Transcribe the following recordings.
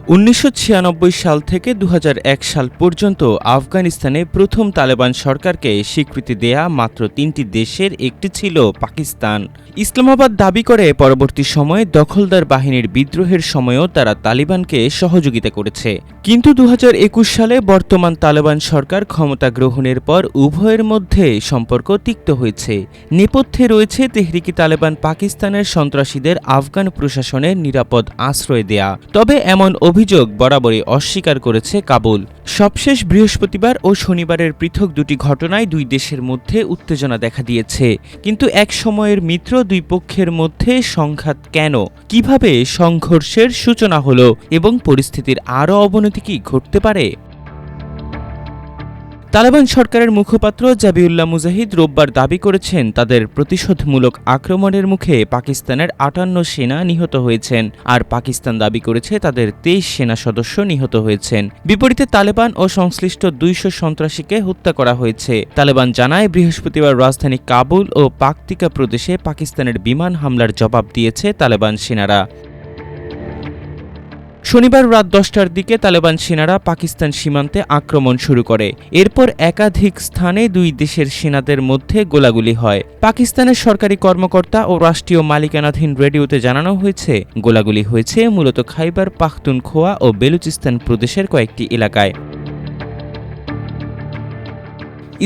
১৯৯৬ সাল থেকে ২০০১ সাল পর্যন্ত আফগানিস্তানে প্রথম তালেবান সরকারকে স্বীকৃতি দেয়া মাত্র ৩টি দেশের একটি ছিল পাকিস্তান। ইসলামাবাদ দাবি করে পরবর্তী সময়ে দখলদার বাহিনীর বিদ্রোহের সময়ও তারা তালিবানকে সহযোগিতা করেছে। কিন্তু ২০২১ সালে বর্তমান তালেবান সরকার ক্ষমতা গ্রহণের পর উভয়ের মধ্যে সম্পর্ক তিক্ত হয়েছে। নেপথ্যে রয়েছে তেহরিকি তালেবান পাকিস্তানের সন্ত্রাসীদের আফগান প্রশাসনের নিরাপদ আশ্রয় দেয়া। তবে এমন অভিযোগ বরাবরই অস্বীকার করেছে কাবুল। সবশেষ বৃহস্পতিবার ও শনিবারের পৃথক দুটি ঘটনায় দুই দেশের মধ্যে উত্তেজনা দেখা দিয়েছে। কিন্তু এক সময়ের মিত্র দুই পক্ষের মধ্যে সংঘাত কেন, কিভাবে সংঘর্ষের সূচনা হলো এবং পরিস্থিতির আরও অবনতি কি ঘটতে পারে? তালেবান সরকারের মুখপাত্র জাবিউল্লাহ মুজাহিদ রোববার দাবি করেছেন তাদের প্রতিশোধমূলক আক্রমণের মুখে পাকিস্তানের ৫৮ সেনা নিহত হয়েছেন, আর পাকিস্তান দাবি করেছে তাদের ২৩ সেনা সদস্য নিহত হয়েছেন। বিপরীতে তালেবান ও সংশ্লিষ্ট ২০০ সন্ত্রাসীকে হত্যা করা হয়েছে। তালেবান জানায় বৃহস্পতিবার রাজধানী কাবুল ও পাকতিকা প্রদেশে পাকিস্তানের বিমান হামলার জবাব দিয়েছে তালেবান সেনারা। শনিবার রাত ১০টার দিকে তালেবান সেনারা পাকিস্তান সীমান্তে আক্রমণ শুরু করে। এরপর একাধিক স্থানে দুই দেশের সেনাদের মধ্যে গোলাগুলি হয়। পাকিস্তানের সরকারি কর্মকর্তা ও রাষ্ট্রীয় মালিকানাধীন রেডিওতে জানানো হয়েছে, গোলাগুলি হয়েছে মূলত খাইবার পাখতুনখোয়া ও বেলুচিস্তান প্রদেশের কয়েকটি এলাকায়।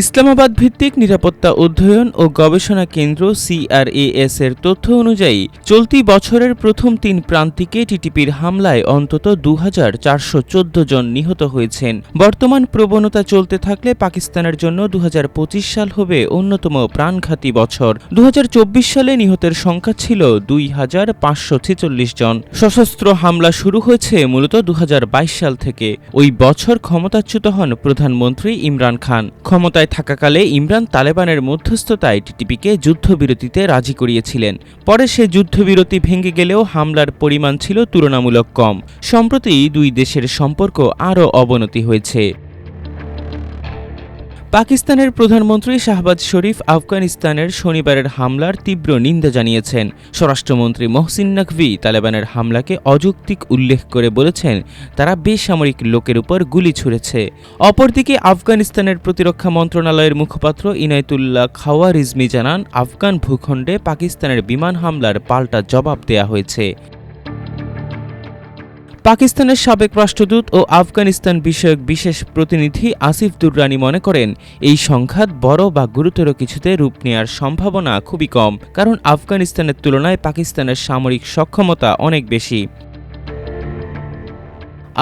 ইসলামাবাদ ভিত্তিক নিরাপত্তা অধ্যয়ন ও গবেষণা কেন্দ্র CRAS এর তথ্য অনুযায়ী চলতি বছরের প্রথম ৩ প্রান্তিকে টিটিপির হামলায় অন্তত ২৪১৪ জন নিহত হয়েছেন। বর্তমান প্রবণতা চলতে থাকলে পাকিস্তানের জন্য ২০২৫ সাল হবে অন্যতম প্রাণঘাতী বছর। ২০২৪ সালে নিহতের সংখ্যা ছিল ২৫৪৬ জন। সশস্ত্র হামলা শুরু হয়েছে মূলত ২০২২ সাল থেকে। ওই বছর ক্ষমতাচ্যুত হন প্রধানমন্ত্রী ইমরান খান। ক্ষমতায় থাকাকালে ইমরান তালেবানের মধ্যস্থতায় টিটিপিকে যুদ্ধবিরতিতে রাজি করিয়েছিলেন। পরে সে যুদ্ধবিরতি ভেঙে গেলেও হামলার পরিমাণ ছিল তুলনামূলক কম। সম্প্রতি দুই দেশের সম্পর্ক আরও অবনতি হয়েছে। পাকিস্তানের প্রধানমন্ত্রী শাহবাজ শরীফ আফগানিস্তানের শনিবারের হামলার তীব্র নিন্দা জানিয়েছেন। স্বরাষ্ট্রমন্ত্রী মহসিন নকভি তালেবানের হামলাকে অযৌক্তিক উল্লেখ করে বলেছেন, তারা বেসামরিক লোকের উপর গুলি ছুড়েছে। অপরদিকে আফগানিস্তানের প্রতিরক্ষা মন্ত্রণালয়ের মুখপাত্র ইনায়েতুল্লাহ খাওয়ারিজমি জানান, আফগান ভূখণ্ডে পাকিস্তানের বিমান হামলার পাল্টা জবাব দেয়া হয়েছে। পাকিস্তানের সাবেক রাষ্ট্রদূত ও আফগানিস্তান বিষয়ক বিশেষ প্রতিনিধি আসিফ দুররানি মনে করেন, এই সংঘাত বড় বা গুরুতর কিছুতে রূপ নেওয়ার সম্ভাবনা খুবই কম, কারণ আফগানিস্তানের তুলনায় পাকিস্তানের সামরিক সক্ষমতা অনেক বেশি।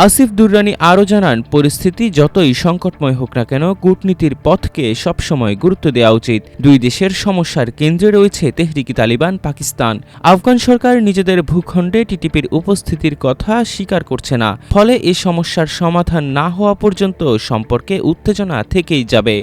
আসিফ দুররানি আরও জানান, পরিস্থিতি যতই সংকটময় হোক না কেন, কূটনীতির পথকে সবসময় গুরুত্ব দেওয়া উচিত। দুই দেশের সমস্যার কেন্দ্রে রয়েছে তেহরিকি তালিবান পাকিস্তান। আফগান সরকার নিজেদের ভূখণ্ডে টিটিপির উপস্থিতির কথা স্বীকার করছে না, ফলে এ সমস্যার সমাধান না হওয়া পর্যন্ত সম্পর্কে উত্তেজনা থেকেই যাবে।